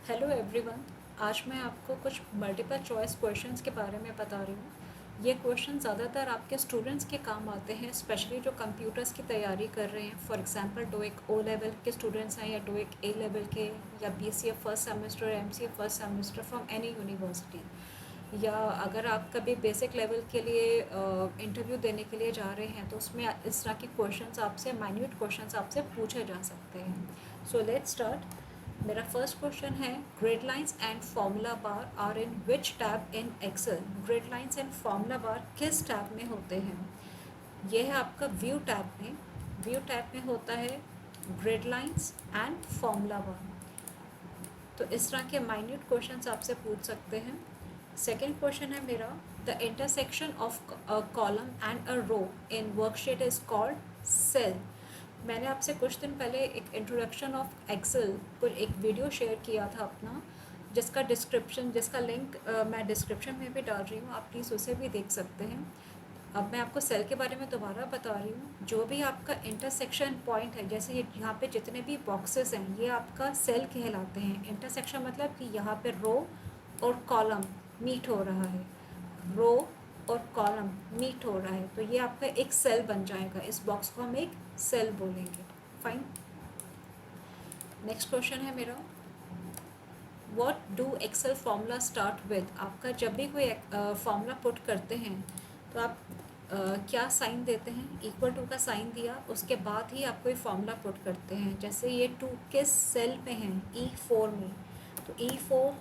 Hello everyone. आज मैं आपको कुछ मल्टीपल चॉइस क्वेश्चंस के बारे में बता रही हूँ। ये क्वेश्चन ज़्यादातर आपके स्टूडेंट्स के काम आते हैं, स्पेशली जो कंप्यूटर्स की तैयारी कर रहे हैं। फॉर एग्जांपल टोइक ओ लेवल के स्टूडेंट्स हैं या टोइक ए लेवल के, या BCA first semester, MCA first semester from any university, या अगर आप कभी बेसिक लेवल के लिए इंटरव्यू देने के लिए जा रहे हैं तो उसमें इस तरह के क्वेश्चंस आपसे, माइन्यूट क्वेश्चंस आपसे पूछे जा सकते हैं। So let's start. मेरा फर्स्ट क्वेश्चन है, grid lines and formula bar are in which tab in Excel. Grid lines and formula bar किस टैब में होते हैं? ये है आपका व्यू टैब में। व्यू टैब में होता है grid lines and formula bar. तो इस तरह के माइन्यूट क्वेश्चंस आपसे पूछ सकते हैं। सेकेंड क्वेश्चन है मेरा, the intersection of a column and a row in worksheet is called cell. मैंने आपसे कुछ दिन पहले एक इंट्रोडक्शन ऑफ एक्सेल पर एक वीडियो शेयर किया था अपना, जिसका लिंक मैं डिस्क्रिप्शन में भी डाल रही हूँ, आप प्लीज़ उसे भी देख सकते हैं। अब मैं आपको सेल के बारे में दोबारा बता रही हूँ। जो भी आपका इंटरसेक्शन पॉइंट है, जैसे ये यहाँ पे जितने भी बॉक्सेस हैं, ये आपका सेल कहलाते हैं। इंटरसेक्शन मतलब कि यहाँ पे रो और कॉलम मीट हो रहा है, रो और कॉलम मीट हो रहा है, तो ये आपका एक सेल बन जाएगा। इस बॉक्स को हम एक सेल बोलेंगे। फाइन। नेक्स्ट क्वेश्चन है मेरा, what do Excel formula start with. आपका जब भी कोई फॉर्मूला पुट करते हैं तो आप क्या साइन देते हैं? इक्वल टू का साइन दिया, उसके बाद ही आप कोई फॉर्मूला पुट करते हैं। जैसे ये 2 किस सेल में है? E4 में, तो E4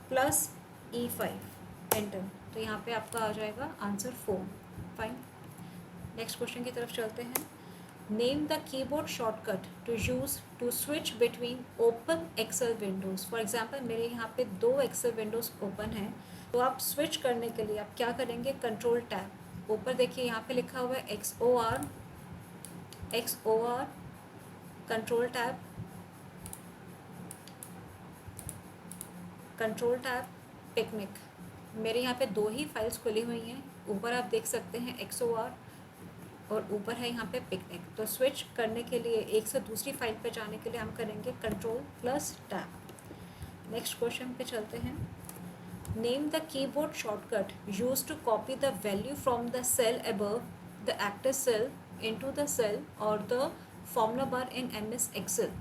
प्लस E5 एंटर, तो यहाँ पे आपका आ जाएगा आंसर 4। फाइन। नेक्स्ट क्वेश्चन की तरफ चलते हैं। Name the keyboard shortcut to use to switch between open Excel windows. For example मेरे यहाँ पे 2 एक्सेल विंडोज़ ओपन हैं, तो आप स्विच करने के लिए आप क्या करेंगे? Control tab. ऊपर देखिए यहाँ पे लिखा हुआ है XOR, कंट्रोल टैब, पिकनिक। मेरे यहाँ पे 2 ही फाइल्स खुली हुई हैं। ऊपर आप देख सकते हैं XOR और ऊपर है यहाँ पे पिकनिक। तो स्विच करने के लिए, एक से दूसरी फाइल पे जाने के लिए हम करेंगे control plus tab. Next question पे चलते हैं। Name the keyboard shortcut use to copy the value from the cell above the active cell into the cell और the formula bar in MS Excel.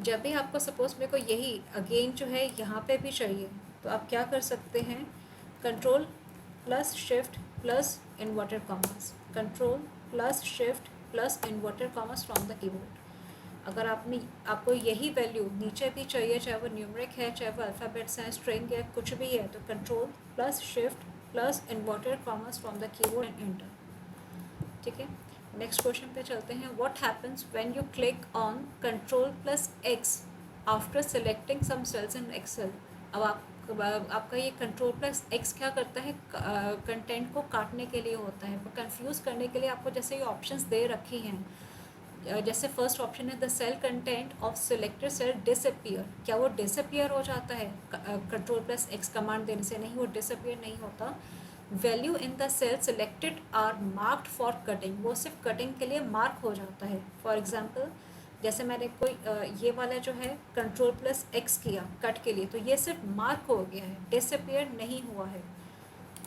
जब भी आपको सपोज मेरे को यही अगेन जो है यहाँ पे भी चाहिए, तो आप क्या कर सकते हैं? Control plus shift plus inverted commerce, control plus shift plus inverted commas from the keyboard. अगर आपको यही वैल्यू नीचे भी चाहिए, चाहे वो न्यूमरिक है, चाहे वो अल्फ़ाबेट्स हैं, स्ट्रिंग है, कुछ भी है, तो control plus shift plus inverted commas from the keyboard and enter. ठीक है। नेक्स्ट क्वेश्चन पे चलते हैं। What happens when you click on control plus X after selecting some cells in Excel. अब आपका ये कंट्रोल प्लस एक्स क्या करता है? कंटेंट को काटने के लिए होता है, कंफ्यूज करने के लिए। आपको जैसे ये ऑप्शंस दे रखी हैं, जैसे फर्स्ट ऑप्शन है the cell content of selected cell disappear. क्या वो डिसअपियर हो जाता है कंट्रोल प्लस एक्स कमांड देने से? नहीं, वो डिसअपियर नहीं होता। Value in the cell selected are marked for cutting, वो सिर्फ कटिंग के लिए मार्क हो जाता है। फॉर एग्जांपल जैसे मैंने कोई ये वाला जो है कंट्रोल प्लस एक्स किया कट के लिए, तो ये सिर्फ मार्क हो गया है, डिसअपियर नहीं हुआ है।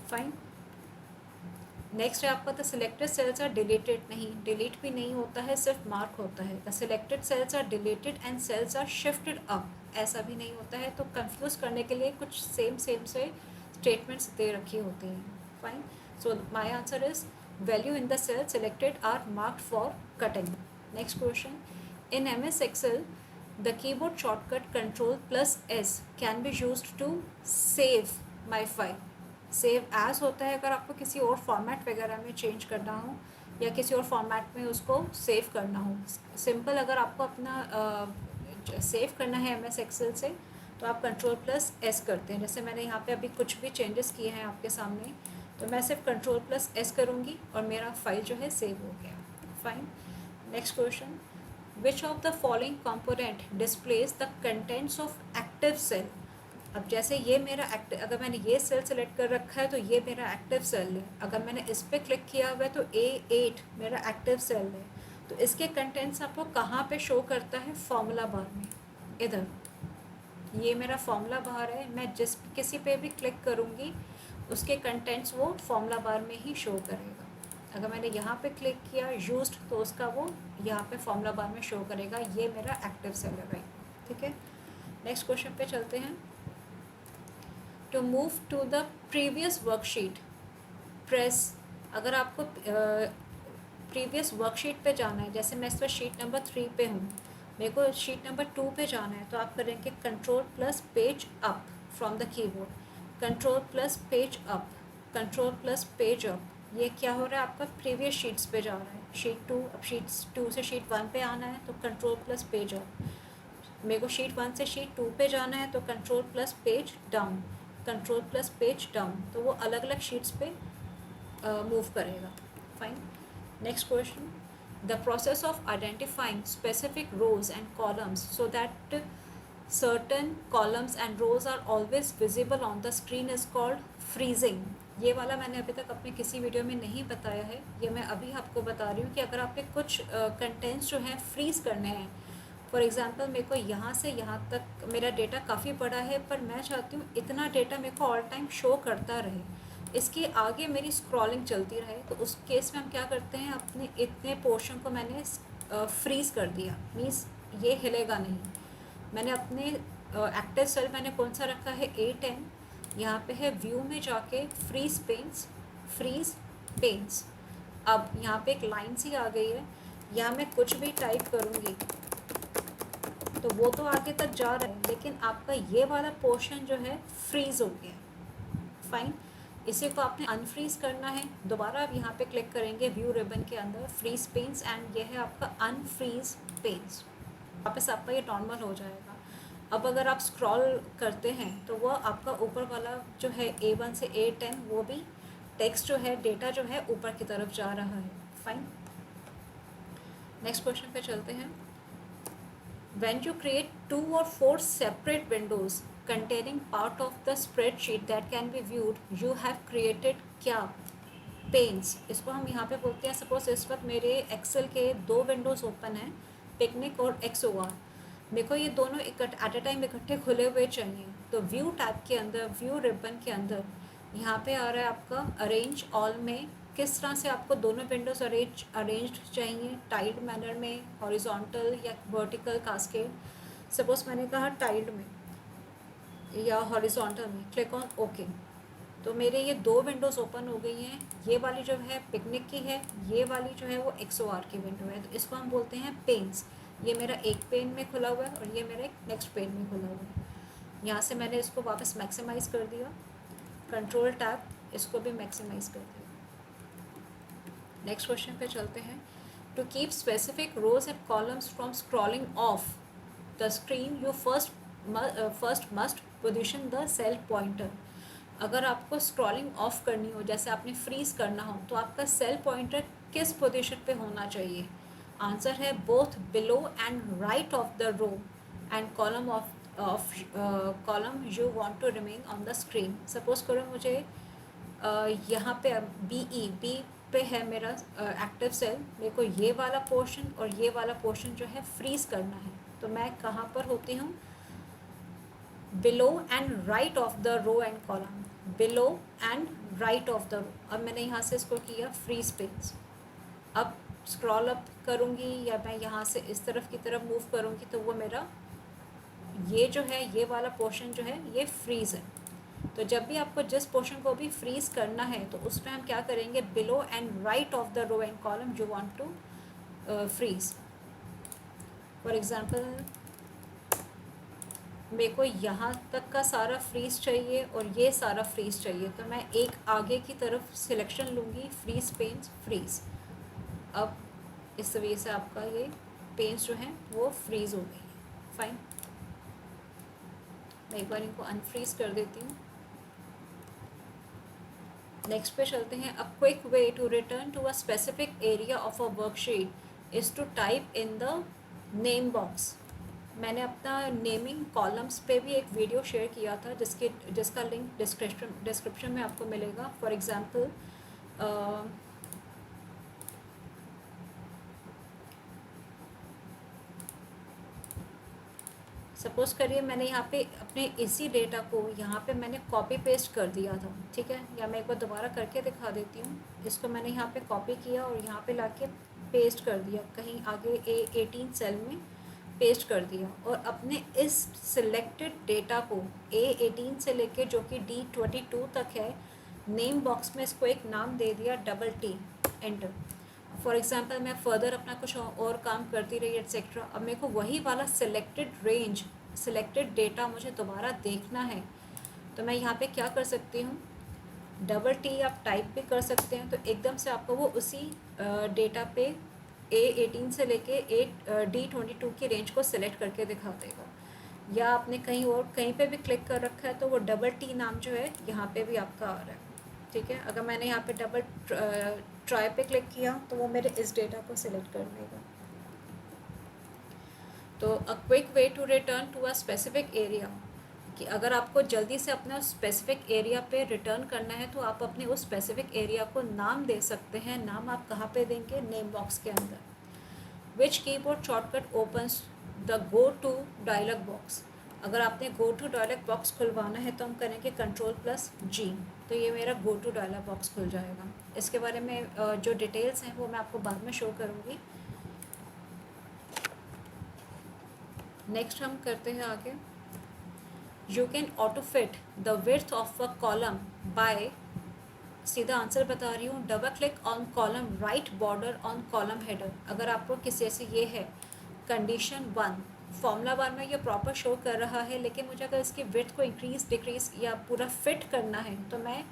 फाइन। नेक्स्ट है आपका the selected cells are deleted. नहीं, डिलीट भी नहीं होता है, सिर्फ मार्क होता है। The selected cells are deleted and cells are shifted up, ऐसा भी नहीं होता है। तो कंफ्यूज करने के लिए कुछ सेम से स्टेटमेंट्स दे रखी होती हैं। Fine. So my answer is value in the cell selected are marked for cutting. Next question. In MS Excel the keyboard shortcut control plus S can be used to save my file. Save as होता है अगर आपको किसी और format वगैरह में change करना हो या किसी और फॉर्मेट में उसको सेव करना हो। सिंपल अगर आपको अपना सेव करना है MS Excel से, तो आप कंट्रोल प्लस S करते हैं। जैसे मैंने यहाँ पे अभी कुछ भी चेंजेस किए हैं आपके सामने, तो मैं सिर्फ कंट्रोल प्लस S करूँगी और मेरा फाइल जो है सेव हो गया। Fine. Next question. Which of the following component displays the contents of active cell. अब जैसे ये मेरा एक्टिव, अगर मैंने ये सेल सेलेक्ट कर रखा है तो ये मेरा एक्टिव सेल है। अगर मैंने इस पर क्लिक किया हुआ है तो A8 मेरा एक्टिव सेल है। तो इसके कंटेंट्स आपको कहाँ पे शो करता है? फॉर्मूला बार में, इधर। ये मेरा फॉर्मूला बार है, मैं जिस किसी पे भी क्लिक करूँगी उसके कंटेंट्स वो फॉर्मूला बार में ही शो करेगा। अगर मैंने यहाँ पे क्लिक किया यूज्ड तो उसका वो यहाँ पे फॉर्मूला बार में शो करेगा। ये मेरा एक्टिव सेल है राइट, ठीक है। नेक्स्ट क्वेश्चन पे चलते हैं। To move to the previous worksheet press, अगर आपको प्रीवियस वर्कशीट पे जाना है, जैसे मैं इस पर शीट नंबर 3 पे हूँ, मेरे को शीट नंबर 2 पे जाना है, तो आप करेंगे control plus page up from the keyboard, control plus page up, control plus page up. ये क्या हो रहा है, आपका प्रीवियस शीट्स पे जा रहा है, शीट 2, अब शीट 2 से शीट 1 पे आना है तो कंट्रोल प्लस पेज अप। मेरे को शीट 1 से शीट 2 पे जाना है तो control plus page down, control plus page down, तो वो अलग अलग शीट्स पे मूव करेगा। Fine. Next question, the process of identifying specific rows and columns so that certain columns and rows are always visible on the screen is called freezing. ये वाला मैंने अभी तक अपने किसी वीडियो में नहीं बताया है, ये मैं अभी आपको बता रही हूँ कि अगर आपके कुछ कंटेंट्स जो हैं फ्रीज करने हैं, फॉर एग्ज़ाम्पल मेरे को यहाँ से यहाँ तक मेरा डेटा काफ़ी बड़ा है, पर मैं चाहती हूँ इतना डेटा मेरे को ऑल टाइम शो करता रहे, इसके आगे मेरी स्क्रॉलिंग चलती रहे, तो उस केस में हम क्या करते हैं, अपने इतने पोर्शन को मैंने फ्रीज़ कर दिया, मीन्स ये हिलेगा नहीं। मैंने अपने एक्टिव सेल मैंने कौन सा रखा है, A10, यहाँ पे है व्यू में जाके फ्रीज पेन्स। अब यहाँ पे एक लाइन सी आ गई है, यहाँ मैं कुछ भी टाइप करूँगी तो वो तो आगे तक जा रहा है, लेकिन आपका ये वाला पोर्शन जो है फ्रीज हो गया। फाइन, इसी को आपने अनफ्रीज करना है। दोबारा आप यहाँ पे क्लिक करेंगे व्यू रिबन के अंदर फ्रीज पेन्स, एंड ये है आपका अनफ्रीज पेन्स। वापस आपका ये नॉर्मल हो जाएगा। अब अगर आप स्क्रॉल करते हैं तो वो आपका ऊपर वाला जो है A1 से A10, वो भी टेक्स्ट जो है, डेटा जो है ऊपर की तरफ जा रहा है। फाइन। नेक्स्ट क्वेश्चन पे चलते हैं। When you create 2 or 4 separate windows containing part of the spreadsheet that can be viewed, you have created क्या, पेन्स। इसको हम यहाँ पे बोलते हैं, सपोज इस वक्त मेरे एक्सेल के 2 विंडोज़ ओपन हैं, पिकनिक और XOR। मेरे को ये दोनों एट अ टाइम इकट्ठे खुले हुए चाहिए, तो व्यू टैब के अंदर, व्यू रिबन के अंदर यहाँ पे आ रहा है आपका अरेंज ऑल में, किस तरह से आपको दोनों विंडोज़ अरेंज्ड चाहिए, टाइल्ड मैनर में, हॉरिजॉन्टल या वर्टिकल कास्केड। सपोज मैंने कहा टाइल्ड में या हॉरिजॉन्टल में, क्लिक ऑन ओके, तो मेरे ये 2 विंडोज़ ओपन हो गई हैं। ये वाली जो है पिकनिक की है, ये वाली जो है वो XOR की विंडो है, तो इसको हम बोलते हैं पेन्स। ये मेरा एक पेन में खुला हुआ है और ये मेरा एक नेक्स्ट पेन में खुला हुआ है। यहाँ से मैंने इसको वापस मैक्सिमाइज़ कर दिया, कंट्रोल टैब, इसको भी मैक्सिमाइज़ कर दिया। नेक्स्ट क्वेश्चन पे चलते हैं। To keep specific rows and columns from scrolling off the screen you first must position the cell pointer. अगर आपको स्क्रॉलिंग ऑफ करनी हो, जैसे आपने फ्रीज करना हो, तो आपका सेल पॉइंटर किस पोजीशन पे होना चाहिए? आंसर है both below and right of the row and column of column you want to remain on the screen. Suppose करो मुझे यहाँ पे बी पे है मेरा एक्टिव सेल, मेरे को ये वाला पोर्शन और ये वाला पोर्शन जो है फ्रीज करना है, तो मैं कहाँ पर होती हूँ? Below and right of the row and column, below and right of the row. अब मैंने यहाँ से इसको किया फ्री स्पेस। अब स्क्रॉल अप करूँगी या मैं यहाँ से इस तरफ की तरफ मूव करूँगी तो वो मेरा ये जो है, ये वाला पोर्शन जो है ये फ्रीज़ है। तो जब भी आपको जिस पोर्शन को भी फ्रीज़ करना है तो उसमें हम क्या करेंगे? Below and right of the row and column you want to freeze. For example मेरे को यहाँ तक का सारा फ्रीज चाहिए और ये सारा फ्रीज चाहिए, तो मैं एक आगे की तरफ सिलेक्शन लूँगी, फ्रीज पेन्स फ्रीज। अब इस तरीके से आपका ये पेन्स जो हैं वो फ्रीज हो गई है। फाइन, मैं एक बार इनको अनफ्रीज कर देती हूँ। नेक्स्ट पे चलते हैं। A quick way to return to a specific area of a worksheet is to type in the name box. मैंने अपना नेमिंग कॉलम्स पे भी एक वीडियो शेयर किया था जिसका लिंक डिस्क्रिप्शन में आपको मिलेगा। फॉर एग्ज़ाम्पल सपोज़ करिए मैंने यहाँ पे अपने इसी डेटा को यहाँ पे मैंने कॉपी पेस्ट कर दिया था, ठीक है, या मैं एक बार दोबारा करके दिखा देती हूँ। इसको मैंने यहाँ पे कॉपी किया और यहाँ पे लाके पेस्ट कर दिया, कहीं आगे A18 सेल में पेस्ट कर दिया, और अपने इस सिलेक्टेड डेटा को A18 से लेके जो कि D22 तक है, नेम बॉक्स में इसको एक नाम दे दिया T, एंटर। फॉर एग्जाम्पल मैं फर्दर अपना कुछ और काम करती रही एट्सेट्रा। अब मेरे को वही वाला सिलेक्टेड रेंज, सिलेक्टेड डेटा मुझे दोबारा देखना है, तो मैं यहाँ पे क्या कर सकती हूँ, T आप टाइप भी कर सकते हैं, तो एकदम से आपको वो उसी डेटा पे A18 से लेके D22 की रेंज को सिलेक्ट करके दिखा देगा। या आपने कहीं और कहीं पे भी क्लिक कर रखा है तो वो T नाम जो है यहाँ पे भी आपका आ रहा है, ठीक है। अगर मैंने यहाँ पे ट्राई पे क्लिक किया तो वो मेरे इस डेटा को सिलेक्ट कर लेगा। तो a quick way to return to a specific area, कि अगर आपको जल्दी से अपने उस स्पेसिफिक एरिया पे रिटर्न करना है तो आप अपने उस स्पेसिफिक एरिया को नाम दे सकते हैं। नाम आप कहाँ पे देंगे, नेम बॉक्स के अंदर। Which keyboard shortcut opens the go to dialog box, अगर आपने गो टू डायलॉग बॉक्स खुलवाना है तो हम करेंगे Ctrl+G, तो ये मेरा गो टू डायलॉग बॉक्स खुल जाएगा। इसके बारे में जो डिटेल्स हैं वो मैं आपको बाद में शो करूँगी। नेक्स्ट हम करते हैं आगे। You can auto fit the width of a column by, सीधा आंसर बता रही हूँ, double click on column right border on column header. अगर आपको किसी से ये है कंडीशन 1, फॉर्मूला बार में ये प्रॉपर शो कर रहा है, लेकिन मुझे अगर इसकी विड्थ को इंक्रीज डिक्रीज या पूरा फिट करना है तो मैं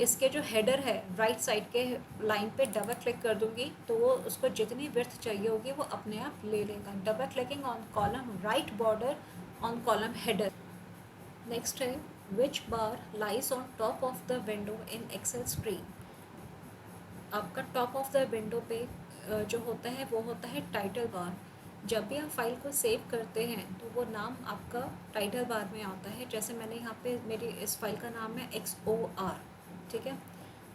इसके जो हेडर है राइट साइड के लाइन पे डबल क्लिक कर दूंगी, तो वो उसको जितनी विड्थ चाहिए होगी वो अपने आप ले लेगा। Double clicking on column right border on column header. Next है which bar lies on top of the window in Excel screen. आपका टॉप ऑफ द विंडो पे जो होता है वो होता है टाइटल बार। जब भी आप फाइल को सेव करते हैं तो वो नाम आपका टाइटल बार में आता है। जैसे मैंने यहाँ पे मेरी इस फाइल का नाम है XOR, ठीक है,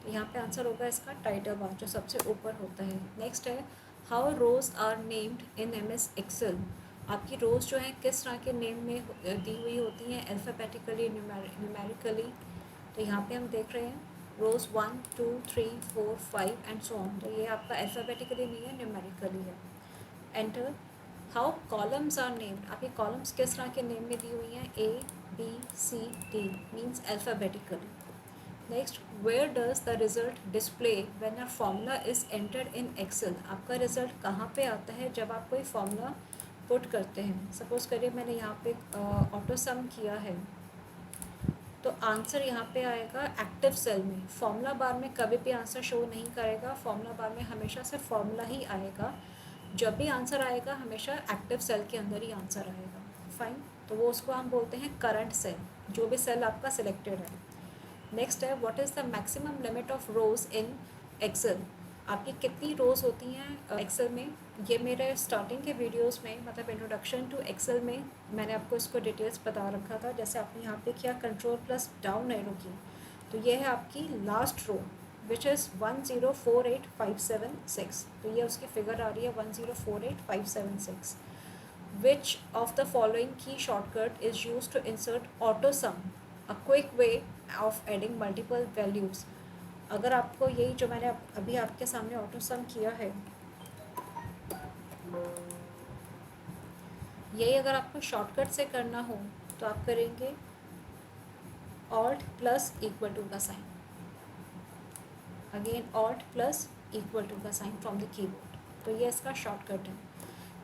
तो यहाँ पे आंसर होगा इसका टाइटल बार जो सबसे ऊपर होता है। नेक्स्ट है how rows are named in MS Excel. आपकी रोज़ जो है किस तरह के नेम में दी हुई होती हैं, अल्फ़ाबेटिकली, न्यूमेरिकली। तो यहाँ पे हम देख रहे हैं रोज़ 1 2 3 4 5 एंड सो ऑन, तो ये आपका अल्फ़ाबेटिकली नहीं है, न्यूमेरिकली है। Enter. How columns are named, आपकी कॉलम्स किस तरह के नेम में दी हुई हैं, ABCD means alphabetically. Next, where does the result display when a formula is entered in Excel. आपका रिज़ल्ट कहाँ पे आता है जब आप कोई फॉर्मूला पुट करते हैं। सपोज़ करिए मैंने यहाँ पे ऑटो सम किया है, तो आंसर यहाँ पे आएगा एक्टिव सेल में। फॉर्मूला बार में कभी भी आंसर शो नहीं करेगा, फॉर्मूला बार में हमेशा सिर्फ फॉर्मूला ही आएगा। जब भी आंसर आएगा हमेशा एक्टिव सेल के अंदर ही आंसर आएगा। फाइन, तो वो उसको हम बोलते हैं करंट सेल, जो भी सेल आपका सिलेक्टेड है। नेक्स्ट है what is the maximum limit of rows in Excel. आपकी कितनी रोज़ होती हैं एक्सेल में। ये मेरे स्टार्टिंग के वीडियोस में, मतलब इंट्रोडक्शन टू एक्सेल में मैंने आपको इसको डिटेल्स बता रखा था। जैसे आपने यहाँ पे किया Ctrl+डाउन एरो की, तो ये है आपकी लास्ट रो विच इज़ 1048576, तो ये उसकी फिगर आ रही है 1048576। Which of the following key shortcut is use to insert auto sum, a quick way of adding multiple values. अगर आपको यही जो मैंने अभी आपके सामने ऑटो सम किया है, यही अगर आपको शॉर्टकट से करना हो तो आप करेंगे Alt+= का साइन, अगेन Alt+= का साइन फ्रॉम द कीबोर्ड, तो ये इसका शॉर्टकट है।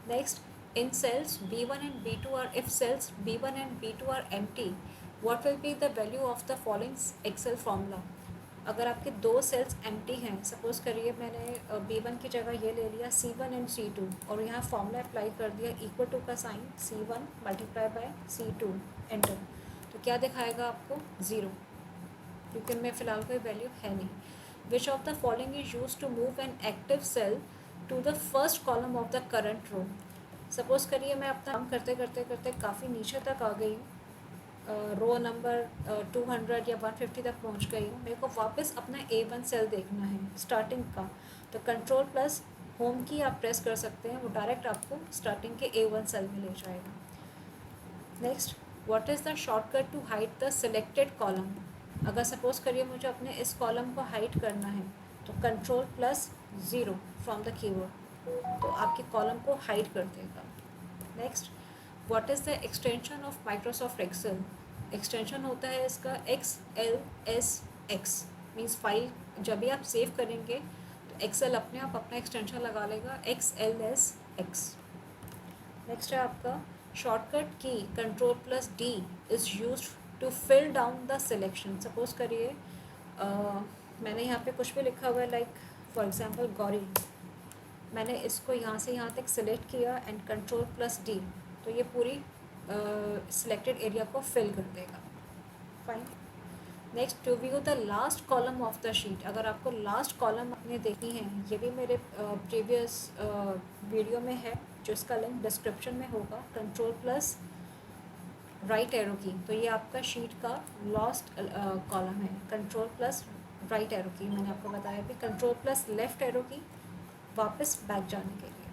Next, in cells B1 and B2 are, if cells B1 and B2 are empty, what will be the value of the following Excel formula. अगर आपके दो sales empty हैं, suppose करिए मैंने B1 की जगह ये ले लिया C1 एंड C2 और यहाँ फॉर्मूला अप्लाई कर दिया == का साइन C1 × C2, एंटर, तो क्या दिखाएगा आपको 0, क्योंकि इनमें फ़िलहाल कोई वैल्यू है नहीं। Which of the following is use to move an active cell to the first column of the current row. Suppose करिए मैं अपना काम करते करते करते काफ़ी नीचे तक आ गई हूँ, रो नंबर 200 या 150 तक पहुंच गई हूँ, मेरे को वापस अपना A1 सेल देखना है स्टार्टिंग का, तो Ctrl+होम की आप प्रेस कर सकते हैं, वो डायरेक्ट आपको स्टार्टिंग के A1 सेल में ले जाएगा। Next, what is the shortcut to hide the selected column. अगर सपोज करिए मुझे अपने इस कॉलम को हाइड करना है तो control plus zero from the keyboard, तो आपके कॉलम को हाइड कर देगा। Next, what is the extension of Microsoft Excel. Extension होता है इसका XLSX, मीन्स फाइल जब भी आप सेव करेंगे तो एक्सेल अपने आप अपना एक्सटेंशन लगा लेगा XLSX। नेक्स्ट है आपका shortcut key control plus D is use to fill down the selection. Suppose करिए मैंने यहाँ पे कुछ भी लिखा हुआ है, लाइक फॉर एग्जांपल गौरी, मैंने इसको यहाँ से यहाँ तक सिलेक्ट किया एंड कंट्रोल प्लस डी, तो ये पूरी सिलेक्टेड एरिया को फिल कर देगा। Fine. Next, to view the last column of the sheet. अगर आपको लास्ट कॉलम आपने देखी है, ये भी मेरे प्रीवियस वीडियो में है, जो इसका लिंक डिस्क्रिप्शन में होगा, कंट्रोल प्लस राइट एरो की, तो ये आपका शीट का लास्ट कॉलम है। कंट्रोल प्लस राइट एरो की मैंने आपको बताया भी, कंट्रोल प्लस लेफ्ट एरो की वापस बैक जाने के लिए।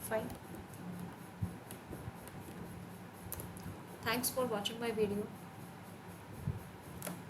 Fine. Thanks for watching my video.